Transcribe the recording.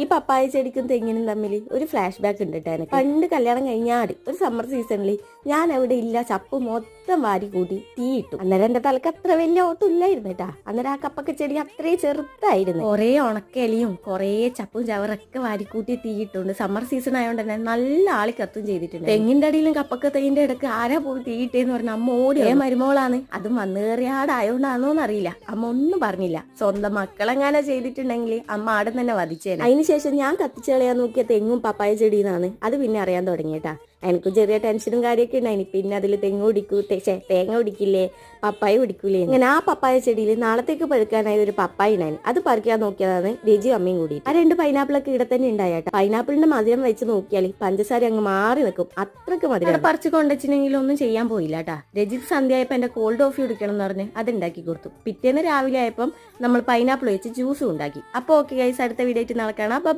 ഈ പപ്പായ ചെടിക്കും തെങ്ങിനും തമ്മിൽ ഒരു ഫ്ലാഷ് ബാക്ക് ഉണ്ട് കേട്ടോ. എനിക്ക് പണ്ട് കല്യാണം കഴിഞ്ഞാടി ഒരു സമ്മർ സീസണിൽ ഞാൻ അവിടെ ഇല്ല ചപ്പ് മൊത്തം വാരി കൂട്ടി തീയിട്ടു. അന്നേരം എന്റെ തലക്ക് അത്ര വലിയ ഓട്ടം ഇല്ലായിരുന്നു കേട്ടാ. അന്നേരം ആ കപ്പക്ക ചെടി അത്രേ ചെറുതായിരുന്നു. കുറേ ഉണക്കലിയും കുറേ ചപ്പും ചവറൊക്കെ വാരിക്കൂട്ടി തീയിട്ടുണ്ട്. സമ്മർ സീസൺ ആയതുകൊണ്ട് തന്നെ നല്ല ആളി കത്തും ചെയ്തിട്ടുണ്ട്. തെങ്ങിന്റെ അടിയിലും കപ്പക്ക തെങ്ങിന്റെ ഇടക്ക് ആരാ പോയി തീയിട്ടേന്ന് പറഞ്ഞ അമ്മ ഓടിയ മരുമോളാണ്. അതും വന്നേറിയാടായോണ്ടാണോന്ന് അറിയില്ല. അമ്മ ഒന്നും പറഞ്ഞില്ല. സ്വന്തം മക്കളെങ്ങാനോ ചെയ്തിട്ടുണ്ടെങ്കിൽ അമ്മ ആടെ തന്നെ വധിച്ചേനെ. അതിനുശേഷം ഞാൻ കത്തിച്ച് കളയാൻ നോക്കിയ തെങ്ങും പപ്പായ ചെടിയെന്നാണ് അത് പിന്നെ അറിയാൻ തുടങ്ങിയേട്ടാ. എനിക്കും ചെറിയ ടെൻഷനും കാര്യമൊക്കെ ഉണ്ടായിനി. പിന്നെ അതിൽ തെങ്ങ് പിടിക്കൂ തേങ്ങ പിടിക്കില്ലേ പപ്പായ പിടിക്കൂലേ. അങ്ങനെ ആ പപ്പായ ചെടിയിൽ നാളത്തേക്ക് പഴുക്കാനായി ഒരു പപ്പായ ഉണ്ടായി. അത് പറിക്കാൻ നോക്കിയതാണ് രജി അമ്മയും കൂടി. ആ 2 പൈനാപ്പിളൊക്കെ ഇവിടെ തന്നെ ഉണ്ടായേട്ടാ. പൈനാപ്പിളിന്റെ മധുരം വെച്ച് നോക്കിയാൽ പഞ്ചസാര അങ്ങ് മാറി നിൽക്കും. അത്രക്ക് മധുരം. പറിച്ചു കൊണ്ടുവച്ചിട്ടുണ്ടെങ്കിൽ ഒന്നും ചെയ്യാൻ പോയില്ല കേട്ടാ. രജിത് സന്ധ്യ ആയപ്പോ എന്റെ കോൾഡ് കോഫി കുടിക്കണം എന്ന് പറഞ്ഞ് അത് ഉണ്ടാക്കി കൊടുത്തു. പിറ്റേന്ന് രാവിലെ ആയപ്പം നമ്മൾ പൈനാപ്പിൾ വെച്ച് ജ്യൂസും ഉണ്ടാക്കി. അപ്പൊ ഓക്കെ ഗൈസ്, അടുത്ത വീഡിയോ ആയിട്ട് നാളെ കാണാം. ബൈ.